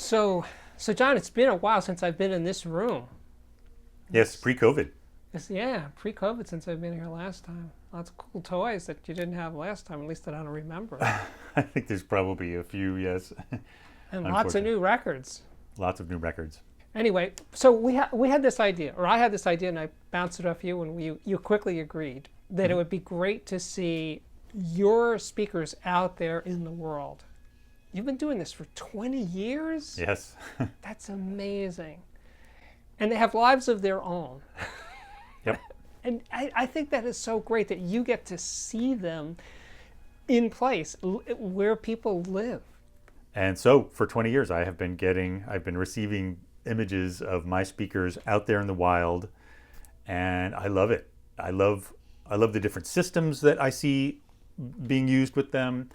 So John, it's been a while since I've been in this room. Yes, pre-COVID. Yeah, pre-COVID since I've been here last time. Lots of cool toys that you didn't have last time, at least that I don't remember. I think there's probably a few, yes. And lots of Unfortunately. new records. Lots of new records. Anyway, so we had this idea, or I had this idea, and I bounced it off you, and you quickly agreed that it would be great to see your speakers out there in the world. You've been doing this for 20 years? Yes. That's amazing. And they have lives of their own. Yep. And I think that is so great that you get to see them in place where people live. And so for 20 years, I've been receiving images of my speakers out there in the wild, and I love it. I love the different systems that I see being used with them.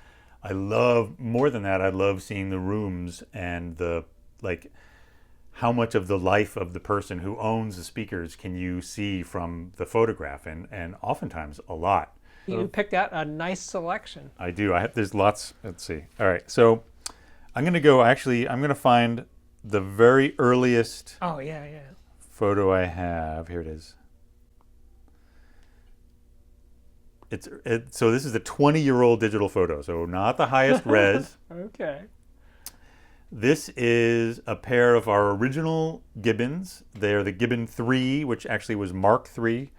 More than that, I love seeing the rooms and how much of the life of the person who owns the speakers can you see from the photograph, and oftentimes a lot. You picked out a nice selection. I do. There's lots. Let's see. All right. So I'm going to find the very earliest Oh, yeah. photo I have. Here it is. So this is a 20-year-old digital photo, so not the highest res. Okay. This is a pair of our original Gibbons. They're the Gibbon 3, which actually was Mark 3,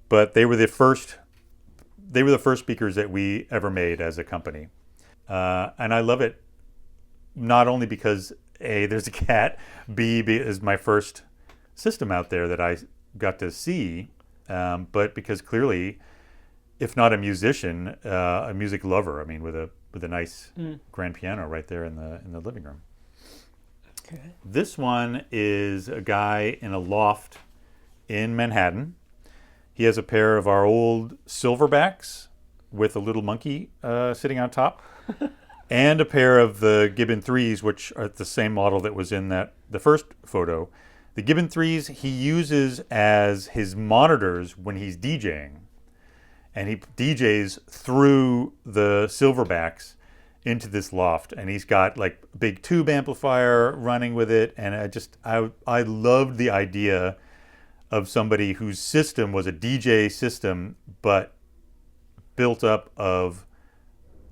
but they were the first speakers that we ever made as a company. And I love it, not only because A, there's a cat, B is my first system out there that I got to see, but because clearly, if not a musician, a music lover. I mean, with a nice grand piano right there in the living room. Okay. This one is a guy in a loft in Manhattan. He has a pair of our old Silverbacks with a little monkey sitting on top, and a pair of the Gibbon 3s, which are the same model that was in the first photo. The Gibbon 3s he uses as his monitors when he's DJing. And he DJs through the Silverbacks into this loft, and he's got like a big tube amplifier running with it. And I loved the idea of somebody whose system was a DJ system, but built up of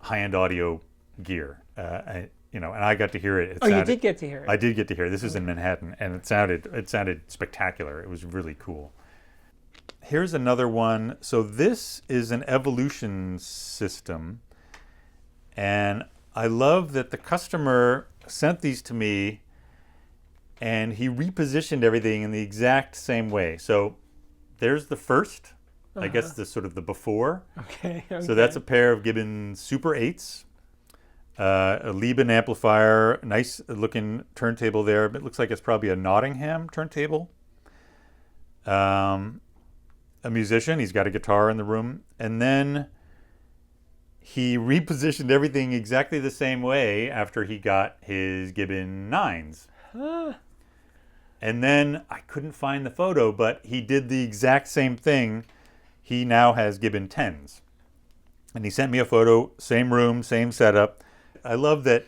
high-end audio gear. And I got to hear it. You did get to hear it. I did get to hear it. This is in Manhattan, and it sounded spectacular. It was really cool. Here's another one. So this is an Evolution system, and I love that the customer sent these to me, and he repositioned everything in the exact same way. So there's the first, I guess the sort of the before. Okay. So that's a pair of Gibbon Super 8s, a Lieben amplifier, nice looking turntable there. It looks like it's probably a Nottingham turntable. A musician, he's got a guitar in the room, and then he repositioned everything exactly the same way after he got his Gibbon 9s. And then I couldn't find the photo, but he did the exact same thing. He now has Gibbon 10s. And he sent me a photo, same room, same setup. I love that,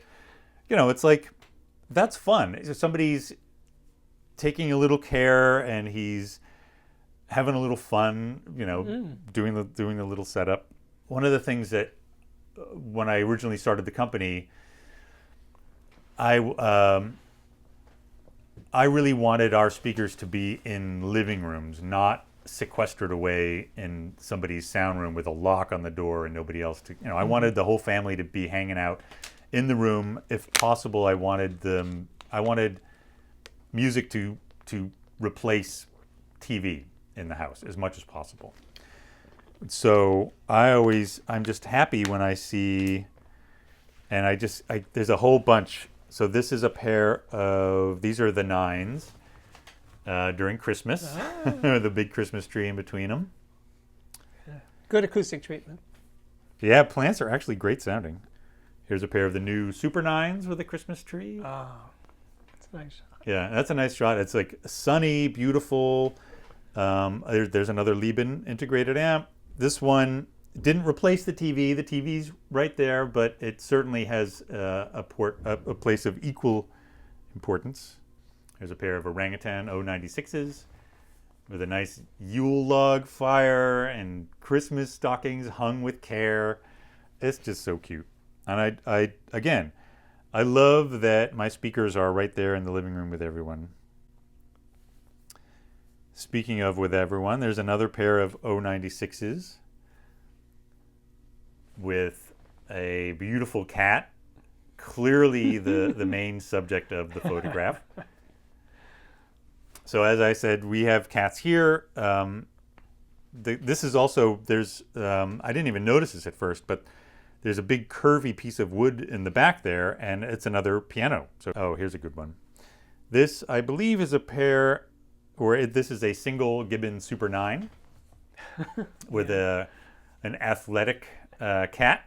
it's like, that's fun. Somebody's taking a little care, and he's having a little fun, doing the little setup. One of the things that when I originally started the company, I really wanted our speakers to be in living rooms, not sequestered away in somebody's sound room with a lock on the door and nobody else to. I wanted the whole family to be hanging out in the room. If possible, I wanted music to replace TV in the house as much as possible. So I'm just happy when I see, and there's a whole bunch. So this is a pair of, these are the 9s during Christmas, the big Christmas tree in between them. Good acoustic treatment. Yeah, plants are actually great sounding. Here's a pair of the new Super 9s with a Christmas tree. Oh, that's a nice shot. Yeah, that's a nice shot. It's like sunny, beautiful. There's another Lieben integrated amp. This one didn't replace the TV. The TV's right there, but it certainly has a place of equal importance. There's a pair of orangutan 096s with a nice Yule log fire and Christmas stockings hung with care. It's just so cute. And I love that my speakers are right there in the living room with everyone. Speaking of with everyone, there's another pair of 096s with a beautiful cat, clearly the main subject of the photograph. So as I said, we have cats here. This is also, I didn't even notice this at first, but there's a big curvy piece of wood in the back there, and it's another piano. So, oh, here's a good one. This, I believe, is a pair, this is a single Gibbon Super 9 with an athletic cat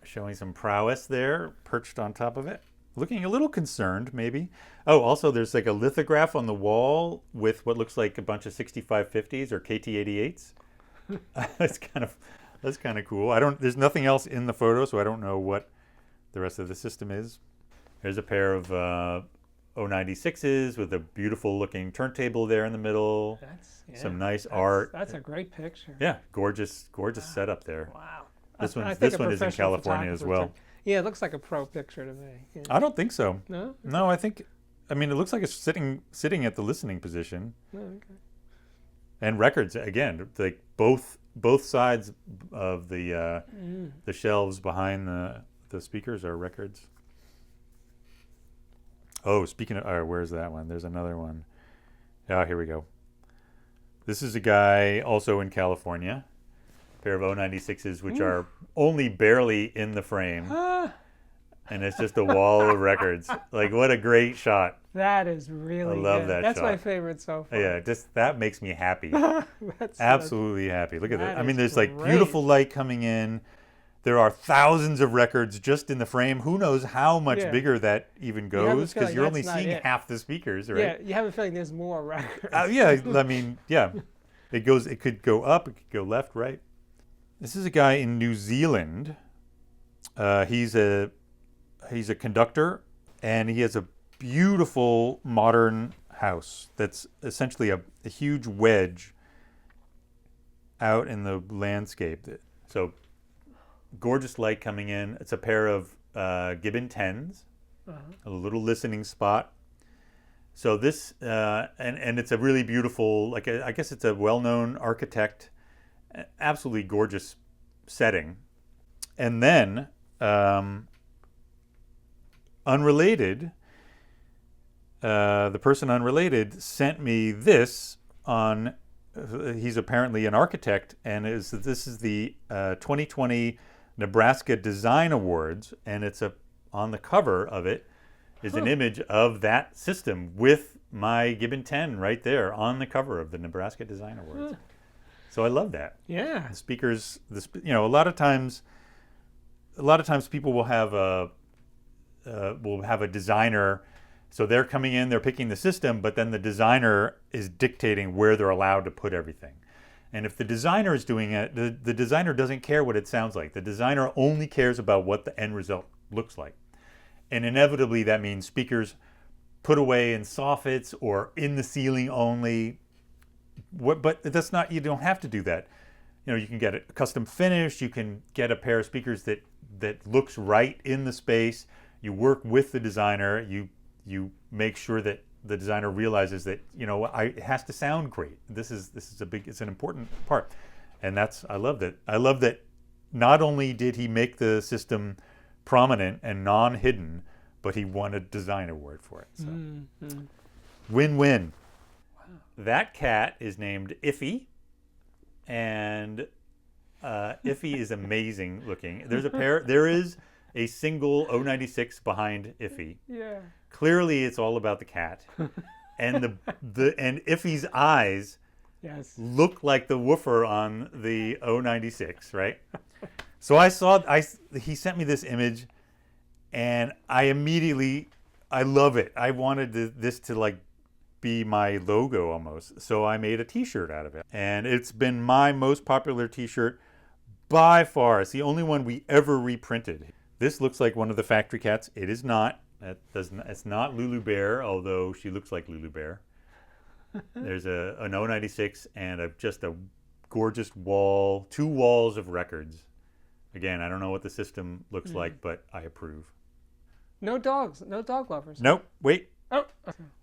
showing some prowess there, perched on top of it. Looking a little concerned, maybe. Oh, also there's like a lithograph on the wall with what looks like a bunch of 6550s or KT88s. That's kind of cool. There's nothing else in the photo, so I don't know what the rest of the system is. There's a pair of 096s with a beautiful looking turntable there in the middle. Some nice art. That's a great picture. Yeah, gorgeous setup there. Wow. This one is in California as well. Yeah, it looks like a pro picture to me. Yeah. I don't think so. No? No, it looks like it's sitting at the listening position. Oh, okay. And records, again, like both sides of the shelves behind the speakers are records. Oh, speaking of, where's that one? There's another one. Ah, here we go. This is a guy also in California. Pair of 096s, which are only barely in the frame. And it's just a wall of records. Like, what a great shot. That is really good. I love that That's shot. My favorite so far. Yeah, that makes me happy. Absolutely happy. Look at that. I mean, there's like beautiful light coming in. There are thousands of records just in the frame. Who knows how much bigger that even goes, because you're only seeing half the speakers, right? Yeah, you have a feeling there's more records. Yeah, I mean, yeah. It could go up, it could go left, right. This is a guy in New Zealand. He's a conductor, and he has a beautiful modern house that's essentially a huge wedge out in the landscape. So gorgeous light coming in. It's a pair of Gibbon 10s, a little listening spot. So this, and it's a really beautiful, I guess it's a well-known architect, absolutely gorgeous setting. And then, unrelated, the person unrelated sent me this on, he's apparently an architect, and this is the 2020 Nebraska Design Awards, and it's on the cover of it is an image of that system with my Gibbon 10 right there on the cover of the Nebraska Design Awards. So I love that. Yeah. The speakers, a lot of times people will have a designer. So they're coming in, they're picking the system, but then the designer is dictating where they're allowed to put everything. And if the designer is doing it, the designer doesn't care what it sounds like. The designer only cares about what the end result looks like. And inevitably that means speakers put away in soffits or in the ceiling only. But that's not, you don't have to do that. You can get a custom finish, you can get a pair of speakers that looks right in the space. You work with the designer, you make sure that the designer realizes that, it has to sound great. This is it's an important part. And I love that. I love that not only did he make the system prominent and non-hidden, but he won a design award for it. So win-win. Wow. That cat is named Iffy, and Iffy is amazing looking. There is a single 096 behind Iffy. Yeah. Clearly it's all about the cat. And and Iffy's eyes look like the woofer on the 096, right? So he sent me this image, and I love it. I wanted this to be my logo almost. So I made a t-shirt out of it. And it's been my most popular t-shirt by far. It's the only one we ever reprinted. This looks like one of the factory cats. It is not. It's not Lulu Bear, although she looks like Lulu Bear. There's an 096 and just a gorgeous wall, 2 walls of records. Again, I don't know what the system looks like, but I approve. No dogs, no dog lovers. Nope. Wait. Oh.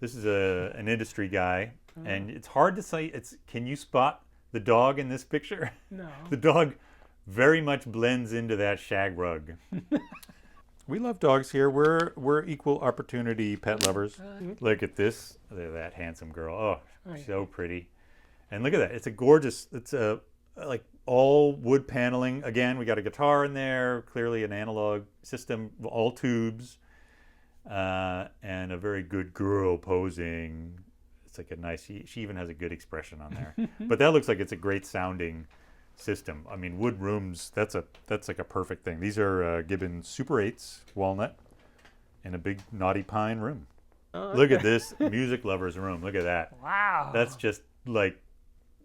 This is an industry guy, and it's hard to say. Can you spot the dog in this picture? No. The dog very much blends into that shag rug. We love dogs here. We're equal opportunity pet lovers. Look at this. Look at that handsome girl. Oh, so pretty. And look at that. It's a gorgeous. It's like all wood paneling. Again, we got a guitar in there. Clearly an analog system. All tubes. And a very good girl posing. It's like a nice. She even has a good expression on there. But that looks like it's a great sounding system. I mean, wood rooms. That's like a perfect thing. These are Gibbons Super 8s walnut in a big knotty pine room. Oh, okay. Look at this music lover's room. Look at that. Wow. That's just like,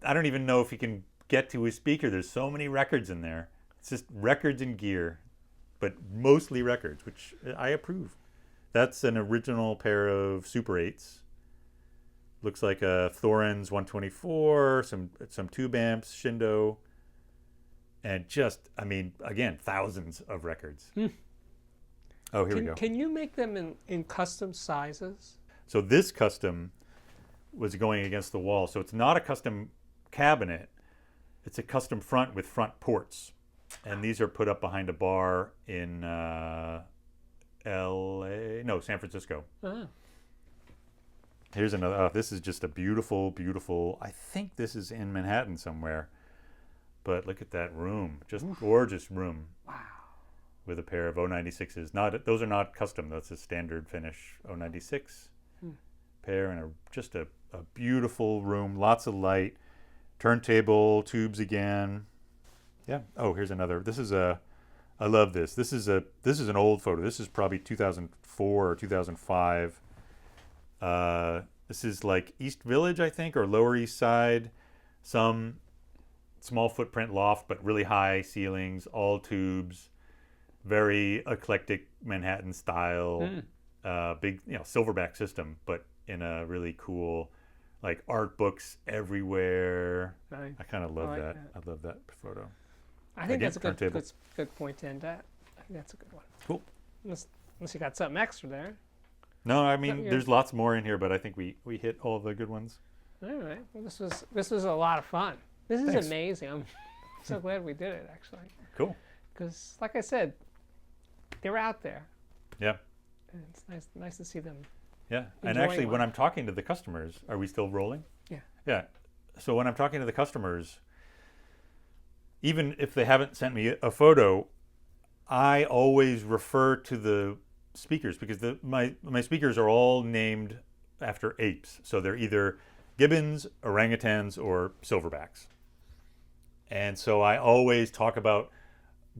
I don't even know if you can get to his speaker. There's so many records in there. It's just records and gear, but mostly records, which I approve. That's an original pair of Super 8s. Looks like a Thorens 124, some tube amps, Shindo, and just, I mean, again, thousands of records. Oh, here we go. Can you make them in custom sizes? So this custom was going against the wall. So it's not a custom cabinet. It's a custom front with front ports. And these are put up behind a bar in San Francisco. Oh. Here's another. This is just a beautiful, beautiful. I think this is in Manhattan somewhere. But look at that room. Just gorgeous room. Wow. With a pair of 096s. Those are not custom. That's a standard finish 096 pair, and just a beautiful room. Lots of light. Turntable, tubes again. Yeah. Oh, here's another. I love this. This is an old photo. This is probably 2004 or 2005. This is like East Village, I think, or Lower East Side. Some small footprint loft, but really high ceilings, all tubes, very eclectic Manhattan style, big, silverback system, but in a really cool, like art books everywhere. Nice. I kind of love that. I love that photo. I think that's a good point to end at. I think that's a good one. Cool. Unless you got something extra there. No, I mean, there's lots more in here, but I think we hit all the good ones. All right. Well, this was a lot of fun. This is Thanks. Amazing. I'm so glad we did it, actually. Cool. Because, like I said, they're out there. Yeah. And it's nice to see them. Yeah. And actually, when I'm talking to the customers, are we still rolling? Yeah. Yeah. So when I'm talking to the customers, even if they haven't sent me a photo, I always refer to the speakers, because my speakers are all named after apes. So they're either gibbons, orangutans, or silverbacks. And so I always talk about,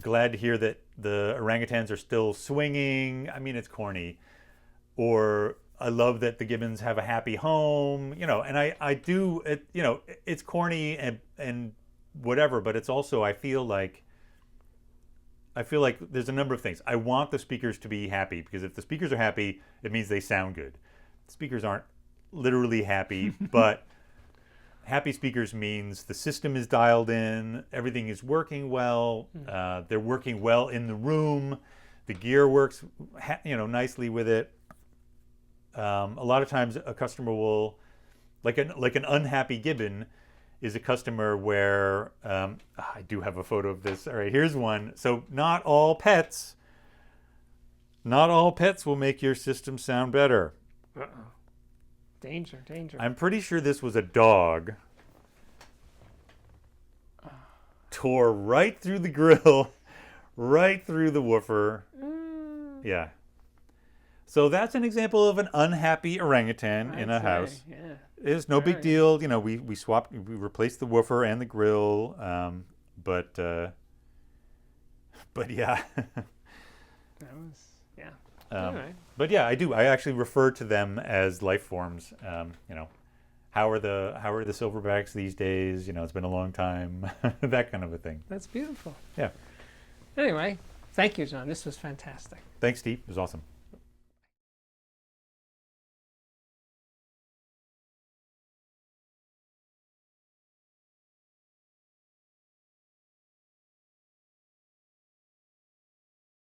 glad to hear that the orangutans are still swinging. I mean, it's corny. Or I love that the gibbons have a happy home, and I do it, it's corny and whatever, but it's also, I feel like there's a number of things. I want the speakers to be happy, because if the speakers are happy, it means they sound good. The speakers aren't literally happy, but happy speakers means the system is dialed in, everything is working well, they're working well in the room, the gear works nicely with it. A lot of times a customer will, like an unhappy gibbon is a customer where, I do have a photo of this. All right, here's one. So not all pets will make your system sound better. Uh-oh. Danger. I'm pretty sure this was a dog. Tore right through the grill, right through the woofer. Yeah. So that's an example of an unhappy orangutan in a house. Yeah. It's no big deal. We replaced the woofer and the grill. But yeah. That was, yeah. But yeah, I do. I actually refer to them as life forms. How are the silverbacks these days? It's been a long time. That kind of a thing. That's beautiful. Yeah. Anyway, thank you, John. This was fantastic. Thanks, Steve. It was awesome.